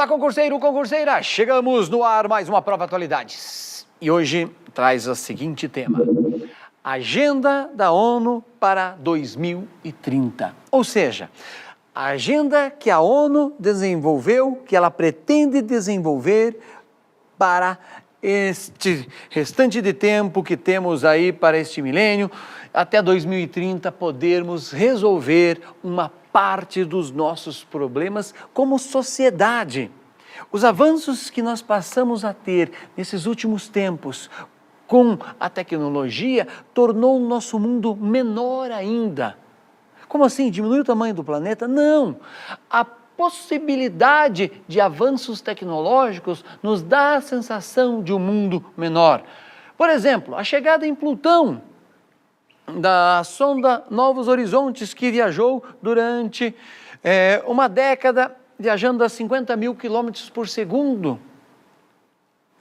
concurseiro, concurseira! Chegamos no ar mais uma Prova Atualidades. E hoje traz o seguinte tema: Agenda da ONU para 2030. Ou seja, a agenda que a ONU desenvolveu, que ela pretende desenvolver para este restante de tempo que temos aí para este milênio, até 2030 podermos resolver uma parte dos nossos problemas como sociedade. Os avanços que nós passamos a ter nesses últimos tempos com a tecnologia tornou o nosso mundo menor ainda. Como assim? Diminui o tamanho do planeta? Não! A possibilidade de avanços tecnológicos nos dá a sensação de um mundo menor. Por exemplo, a chegada em Plutão da sonda Novos Horizontes, que viajou durante uma década, viajando a 50 mil quilômetros por segundo,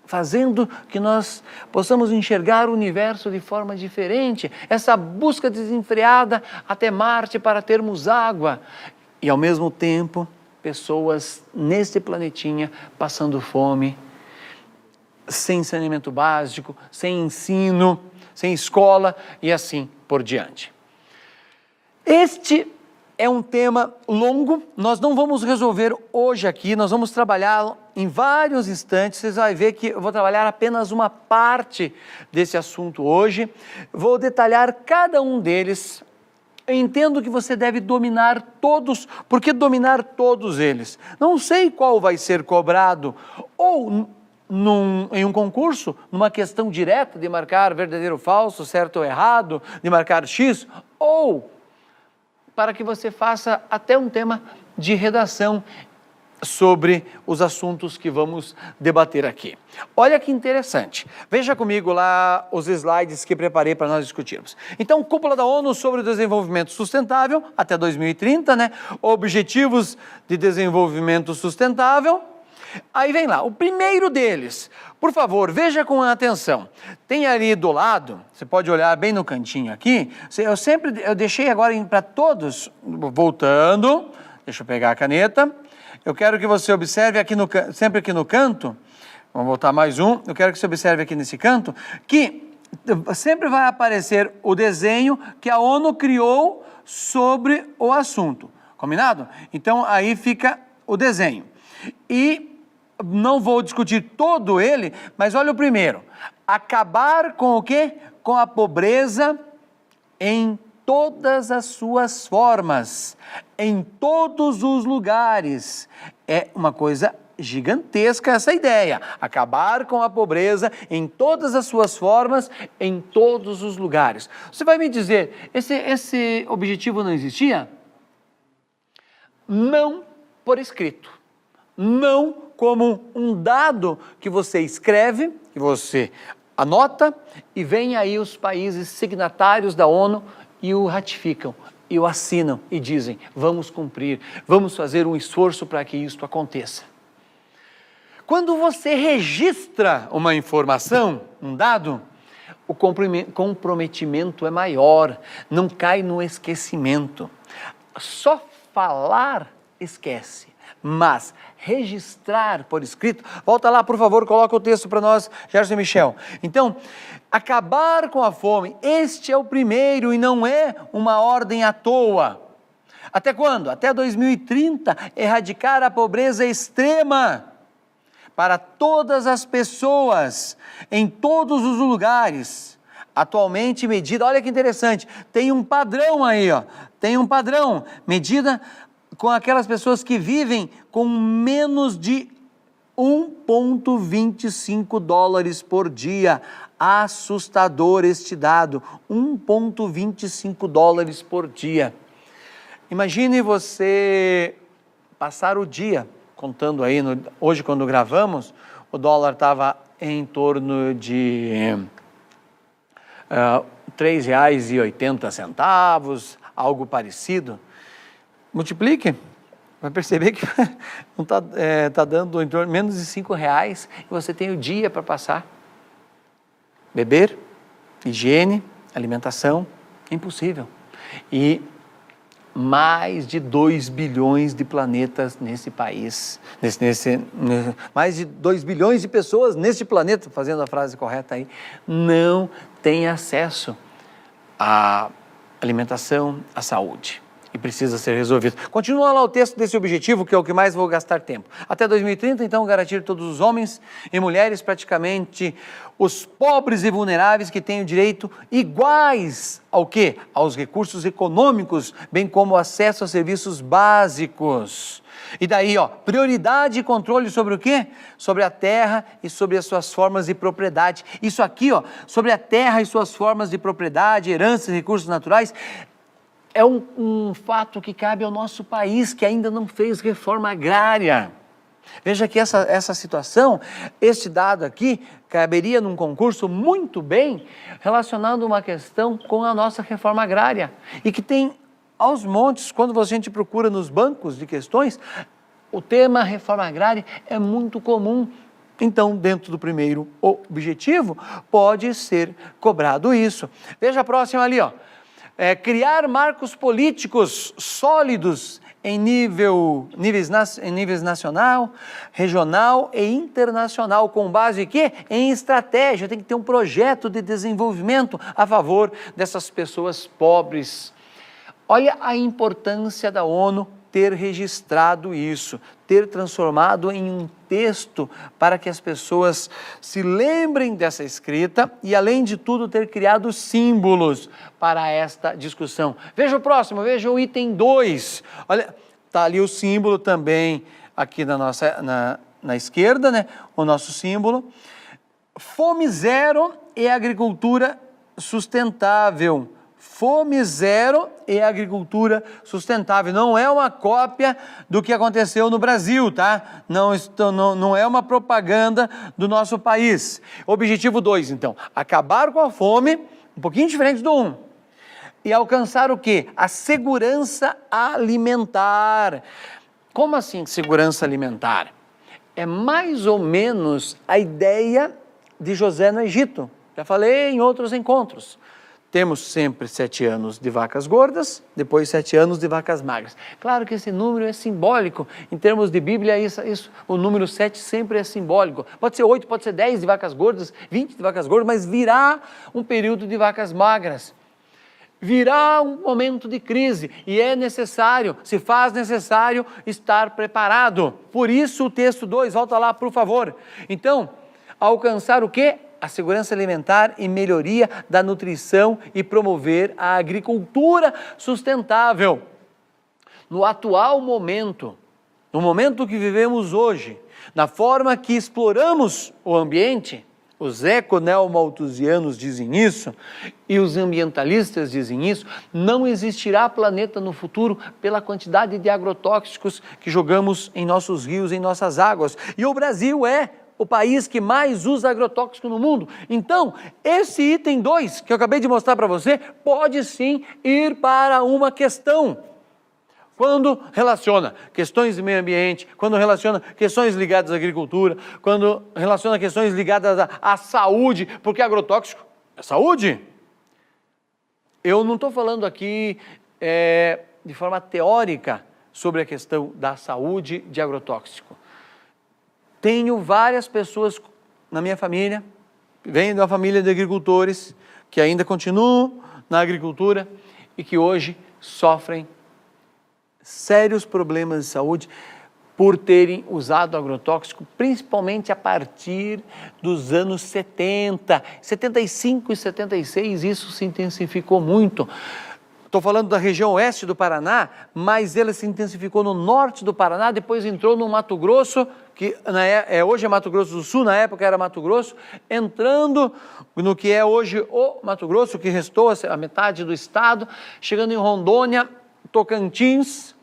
fazendo que nós possamos enxergar o universo de forma diferente, essa busca desenfreada até Marte para termos água, e ao mesmo tempo, pessoas neste planetinha passando fome, sem saneamento básico, sem ensino, sem escola e assim por diante. Este é um tema longo, nós não vamos resolver hoje aqui, nós vamos trabalhar em vários instantes, vocês vão ver que eu vou trabalhar apenas uma parte desse assunto hoje, vou detalhar cada um deles. Eu entendo que você deve dominar todos, por que dominar todos eles? Não sei qual vai ser cobrado, ou em um concurso, numa questão direta de marcar verdadeiro ou falso, certo ou errado, de marcar X, ou para que você faça até um tema de redação sobre os assuntos que vamos debater aqui. Olha que interessante. Veja comigo lá os slides que preparei para nós discutirmos. Então, Cúpula da ONU sobre o Desenvolvimento Sustentável até 2030, né? Objetivos de Desenvolvimento Sustentável. Aí vem lá, o primeiro deles, por favor, veja com atenção, tem ali do lado, você pode olhar bem no cantinho aqui, eu deixei agora para todos, voltando, deixa eu pegar a caneta, eu quero que você observe aqui sempre aqui no canto, vamos voltar mais um, eu quero que você observe aqui nesse canto, que sempre vai aparecer o desenho que a ONU criou sobre o assunto, combinado? Então aí fica o desenho, e não vou discutir todo ele, mas olha o primeiro. Acabar com o quê? Com a pobreza em todas as suas formas, em todos os lugares. É uma coisa gigantesca essa ideia. Acabar com a pobreza em todas as suas formas, em todos os lugares. Você vai me dizer, esse objetivo não existia? Não por escrito. Não como um dado que você escreve, que você anota, e vem aí os países signatários da ONU e o ratificam, e o assinam e dizem, vamos cumprir, vamos fazer um esforço para que isto aconteça. Quando você registra uma informação, um dado, o comprometimento é maior, não cai no esquecimento. Só falar esquece. Mas registrar por escrito, volta lá por favor, coloca o texto para nós, Gerson e Michel. Então, acabar com a fome, este é o primeiro e não é uma ordem à toa. Até quando? Até 2030, erradicar a pobreza extrema para todas as pessoas, em todos os lugares. Atualmente medida, olha que interessante, tem um padrão aí, ó, tem um padrão, medida com aquelas pessoas que vivem com menos de 1,25 dólares por dia. Assustador este dado, 1,25 dólares por dia. Imagine você passar o dia, contando aí, hoje quando gravamos, o dólar estava em torno de R$ 3,80, algo parecido. Multiplique, vai perceber que não tá dando em torno de menos de R$5 e você tem o dia para passar. Beber, higiene, alimentação, impossível. E mais de 2 bilhões de planetas nesse país, mais de 2 bilhões de pessoas neste planeta, fazendo a frase correta aí, não têm acesso à alimentação, à saúde. E precisa ser resolvido. Continua lá o texto desse objetivo, que é o que mais vou gastar tempo. Até 2030, então, garantir todos os homens e mulheres, praticamente os pobres e vulneráveis, que tenham direito iguais ao quê? Aos recursos econômicos, bem como acesso a serviços básicos. E daí, prioridade e controle sobre o quê? Sobre a terra e sobre as suas formas de propriedade. Isso aqui, sobre a terra e suas formas de propriedade, heranças e recursos naturais, é um fato que cabe ao nosso país, que ainda não fez reforma agrária. Veja que essa situação, este dado aqui, caberia num concurso muito bem relacionando uma questão com a nossa reforma agrária. E que tem aos montes, quando a gente procura nos bancos de questões, o tema reforma agrária é muito comum. Então, dentro do primeiro objetivo, pode ser cobrado isso. Veja a próxima ali, criar marcos políticos sólidos em níveis nacional, regional e internacional, com base em quê? Em estratégia. Tem que ter um projeto de desenvolvimento a favor dessas pessoas pobres. Olha a importância da ONU ter registrado isso, ter transformado em um texto para que as pessoas se lembrem dessa escrita e, além de tudo, ter criado símbolos para esta discussão. Veja o próximo, veja o item 2. Olha, está ali o símbolo também aqui na esquerda, né? O nosso símbolo. Fome zero e agricultura sustentável. Fome zero e agricultura sustentável. Não é uma cópia do que aconteceu no Brasil, tá? Não é uma propaganda do nosso país. Objetivo 2, então, acabar com a fome, um pouquinho diferente do 1. E alcançar o quê? A segurança alimentar. Como assim segurança alimentar? É mais ou menos a ideia de José no Egito. Já falei em outros encontros. Temos sempre 7 anos de vacas gordas, depois 7 anos de vacas magras. Claro que esse número é simbólico, em termos de Bíblia, o número 7 sempre é simbólico. Pode ser 8, pode ser 10 de vacas gordas, 20 de vacas gordas, mas virá um período de vacas magras. Virá um momento de crise e é necessário, se faz necessário, estar preparado. Por isso o texto 2, volta lá por favor. Então, alcançar o quê? A segurança alimentar e melhoria da nutrição e promover a agricultura sustentável. No atual momento, no momento que vivemos hoje, na forma que exploramos o ambiente, os econeomalthusianos dizem isso e os ambientalistas dizem isso, não existirá planeta no futuro pela quantidade de agrotóxicos que jogamos em nossos rios, em nossas águas. E o Brasil é o país que mais usa agrotóxico no mundo. Então, esse item 2, que eu acabei de mostrar para você, pode sim ir para uma questão. Quando relaciona questões de meio ambiente, quando relaciona questões ligadas à agricultura, quando relaciona questões ligadas à saúde, porque agrotóxico é saúde. Eu não estou falando aqui de forma teórica sobre a questão da saúde de agrotóxico. Tenho várias pessoas na minha família, venho de uma família de agricultores, que ainda continuam na agricultura e que hoje sofrem sérios problemas de saúde por terem usado agrotóxico, principalmente a partir dos anos 70, 75 e 76, isso se intensificou muito. Estou falando da região oeste do Paraná, mas ele se intensificou no norte do Paraná, depois entrou no Mato Grosso, que hoje é Mato Grosso do Sul, na época era Mato Grosso, entrando no que é hoje o Mato Grosso, que restou a metade do estado, chegando em Rondônia, Tocantins,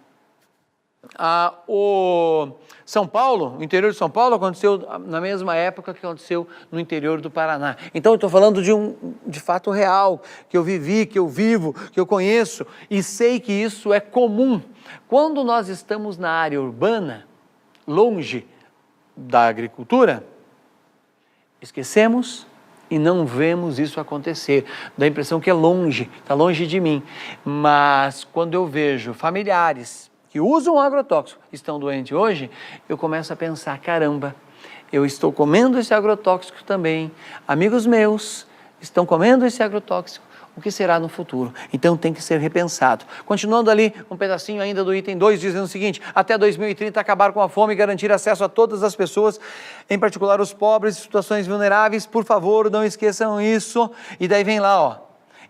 o São Paulo, o interior de São Paulo aconteceu na mesma época que aconteceu no interior do Paraná. Então eu estou falando de fato real, que eu vivi, que eu vivo, que eu conheço e sei que isso é comum. Quando nós estamos na área urbana, longe da agricultura, esquecemos e não vemos isso acontecer. Dá a impressão que é longe, está longe de mim. Mas quando eu vejo familiares que usam agrotóxico, estão doentes hoje, eu começo a pensar, caramba, eu estou comendo esse agrotóxico também, amigos meus estão comendo esse agrotóxico, o que será no futuro? Então tem que ser repensado. Continuando ali, um pedacinho ainda do item 2, dizendo o seguinte: até 2030 acabar com a fome e garantir acesso a todas as pessoas, em particular os pobres e situações vulneráveis, por favor, não esqueçam isso. E daí vem lá, ó,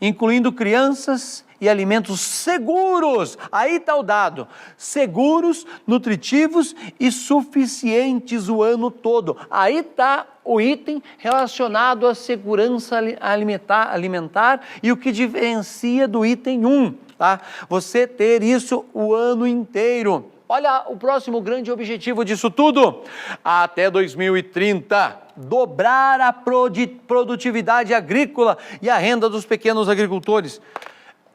incluindo crianças e alimentos seguros, aí está o dado, seguros, nutritivos e suficientes o ano todo. Aí está o item relacionado à segurança alimentar e o que diferencia do item 1, tá? Você ter isso o ano inteiro. Olha o próximo grande objetivo disso tudo, até 2030, dobrar a produtividade agrícola e a renda dos pequenos agricultores.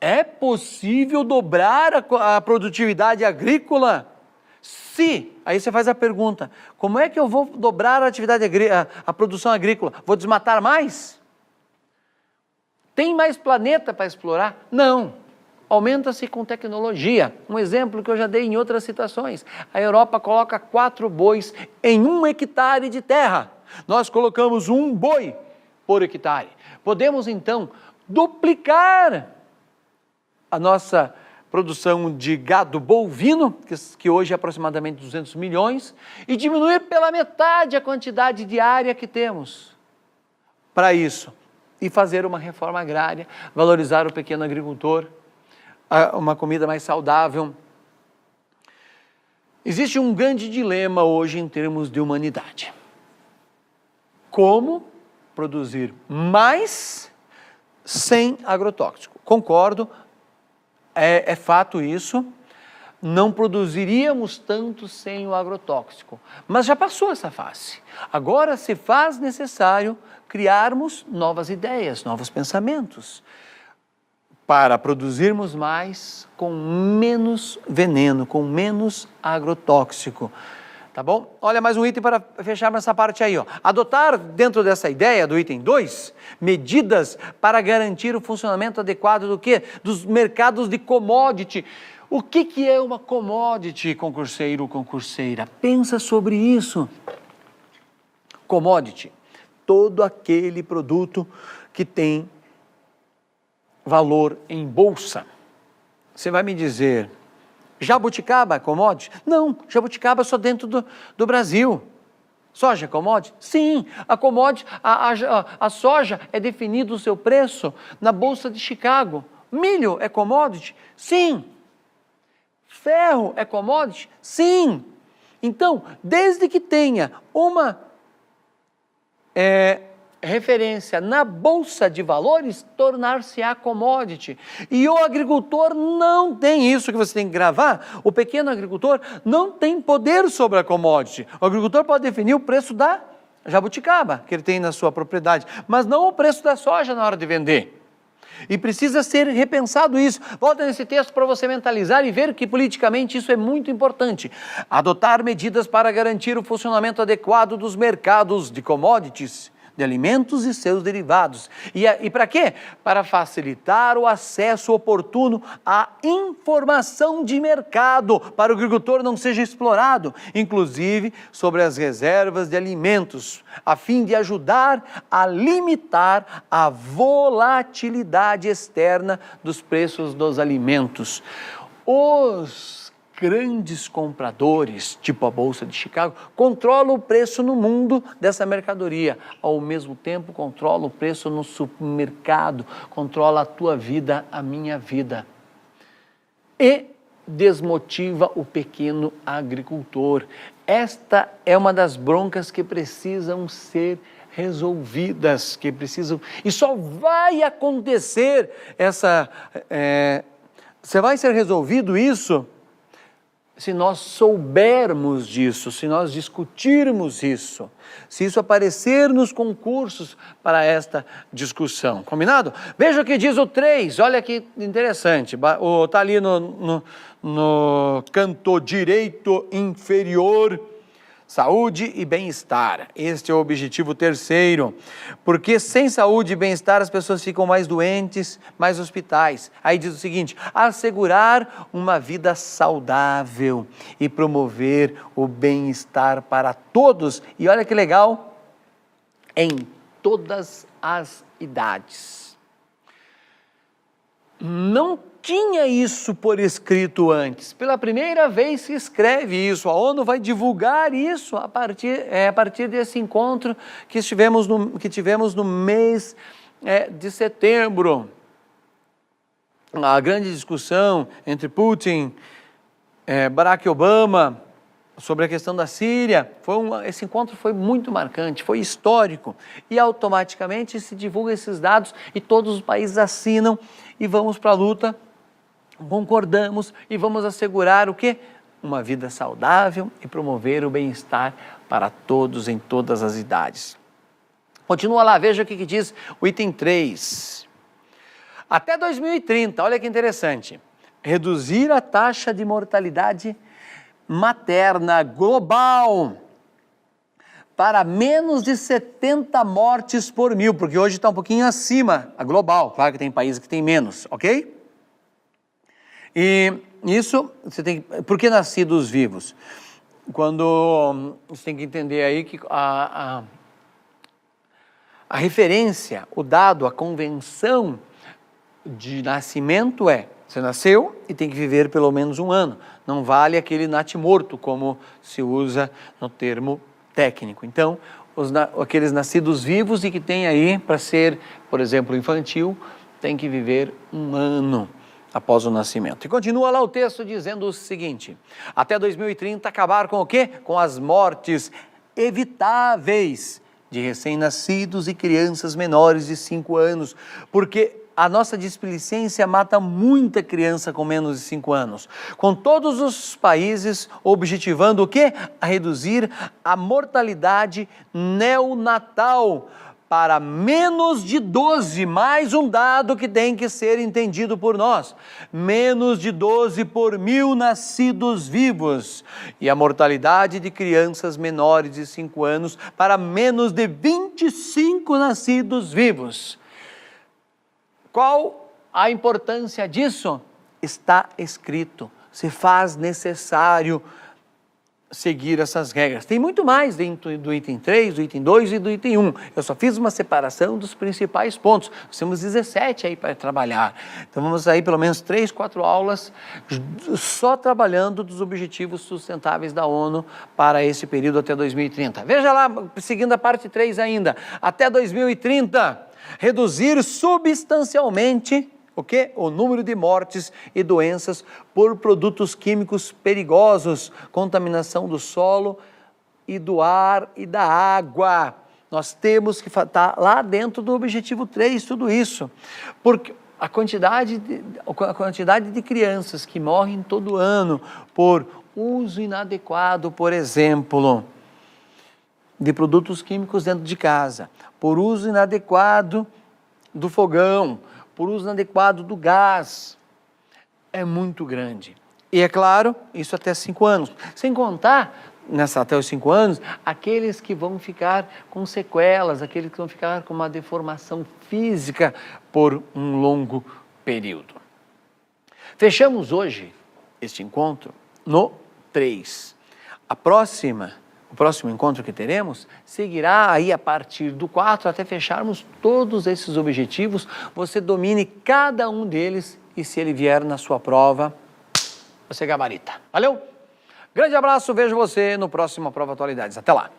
É possível dobrar a produtividade agrícola? Se, aí você faz a pergunta, como é que eu vou dobrar a produção agrícola? Vou desmatar mais? Tem mais planeta para explorar? Não. Aumenta-se com tecnologia. Um exemplo que eu já dei em outras citações. A Europa coloca 4 bois em 1 hectare de terra. Nós colocamos 1 boi por hectare. Podemos então duplicar a nossa produção de gado bovino, que hoje é aproximadamente 200 milhões, e diminuir pela metade a quantidade de área que temos para isso. E fazer uma reforma agrária, valorizar o pequeno agricultor, uma comida mais saudável. Existe um grande dilema hoje em termos de humanidade. Como produzir mais sem agrotóxico? Concordo. É fato isso, não produziríamos tanto sem o agrotóxico, mas já passou essa fase. Agora se faz necessário criarmos novas ideias, novos pensamentos, para produzirmos mais com menos veneno, com menos agrotóxico. Tá bom? Olha, mais um item para fecharmos essa parte aí, ó. Adotar, dentro dessa ideia do item 2, medidas para garantir o funcionamento adequado do quê? Dos mercados de commodity. O que é uma commodity, concurseiro ou concurseira? Pensa sobre isso. Commodity, todo aquele produto que tem valor em bolsa. Você vai me dizer, jabuticaba é commodity? Não, jabuticaba é só dentro do Brasil. Soja é commodity? Sim, a commodity, a soja é definido o seu preço na Bolsa de Chicago. Milho é commodity? Sim. Ferro é commodity? Sim. Então, desde que tenha uma referência na Bolsa de Valores, tornar-se-á commodity. E o agricultor não tem isso que você tem que gravar. O pequeno agricultor não tem poder sobre a commodity. O agricultor pode definir o preço da jabuticaba que ele tem na sua propriedade, mas não o preço da soja na hora de vender. E precisa ser repensado isso. Volta nesse texto para você mentalizar e ver que politicamente isso é muito importante. Adotar medidas para garantir o funcionamento adequado dos mercados de commodities, de alimentos e seus derivados. E para quê? Para facilitar o acesso oportuno à informação de mercado, para o agricultor não seja explorado, inclusive sobre as reservas de alimentos, a fim de ajudar a limitar a volatilidade externa dos preços dos alimentos. Os grandes compradores, tipo a Bolsa de Chicago, controlam o preço no mundo dessa mercadoria, ao mesmo tempo controla o preço no supermercado, controla a tua vida, a minha vida, e desmotiva o pequeno agricultor. Esta é uma das broncas que precisam ser resolvidas, e só vai acontecer vai ser resolvido isso se nós soubermos disso, se nós discutirmos isso, se isso aparecer nos concursos para esta discussão. Combinado? Veja o que diz o 3, olha que interessante, está ali no canto direito inferior, Saúde e bem-estar. Este é o objetivo terceiro. Porque sem saúde e bem-estar as pessoas ficam mais doentes, mais hospitais. Aí diz o seguinte: assegurar uma vida saudável e promover o bem-estar para todos. E olha que legal, em todas as idades. Não tinha isso por escrito antes. Pela primeira vez se escreve isso. A ONU vai divulgar isso a partir desse encontro que tivemos no mês de setembro. A grande discussão entre Putin, Barack Obama, sobre a questão da Síria, esse encontro foi muito marcante, foi histórico, e automaticamente se divulga esses dados e todos os países assinam e vamos para a luta, concordamos e vamos assegurar o quê? Uma vida saudável e promover o bem-estar para todos em todas as idades. Continua lá, veja o que diz o item 3. Até 2030, olha que interessante, reduzir a taxa de mortalidade materna global para menos de 70 mortes por mil, porque hoje está um pouquinho acima a global, claro que tem países que tem menos, ok? E isso, por que nascidos vivos? Quando você tem que entender aí que a referência, o dado, a convenção de nascimento você nasceu e tem que viver pelo menos um ano. Não vale aquele natimorto, como se usa no termo técnico. Então, aqueles nascidos vivos e que tem aí para ser, por exemplo, infantil, tem que viver um ano após o nascimento. E continua lá o texto dizendo o seguinte: até 2030 acabar com o quê? Com as mortes evitáveis de recém-nascidos e crianças menores de 5 anos, porque a nossa displicência mata muita criança com menos de 5 anos. Com todos os países objetivando o quê? A reduzir a mortalidade neonatal para menos de 12, mais um dado que tem que ser entendido por nós. Menos de 12 por mil nascidos vivos. E a mortalidade de crianças menores de 5 anos para menos de 25 nascidos vivos. Qual a importância disso? Está escrito, se faz necessário seguir essas regras. Tem muito mais dentro do item 3, do item 2 e do item 1. Eu só fiz uma separação dos principais pontos. Nós temos 17 aí para trabalhar. Então vamos aí pelo menos 3, 4 aulas só trabalhando dos objetivos sustentáveis da ONU para esse período até 2030. Veja lá, seguindo a parte 3 ainda. Até 2030... reduzir substancialmente o número de mortes e doenças por produtos químicos perigosos, contaminação do solo e do ar e da água. Nós temos que estar lá dentro do objetivo 3, tudo isso, porque a quantidade de crianças que morrem todo ano por uso inadequado, por exemplo, de produtos químicos dentro de casa, por uso inadequado do fogão, por uso inadequado do gás, é muito grande. E é claro, isso até 5 anos. Sem contar, até os 5 anos, aqueles que vão ficar com sequelas, aqueles que vão ficar com uma deformação física por um longo período. Fechamos hoje este encontro no 3. O próximo encontro que teremos seguirá aí a partir do 4 até fecharmos todos esses objetivos. Você domine cada um deles e se ele vier na sua prova, você gabarita. Valeu? Grande abraço, vejo você no próximo Prova Atualidades. Até lá!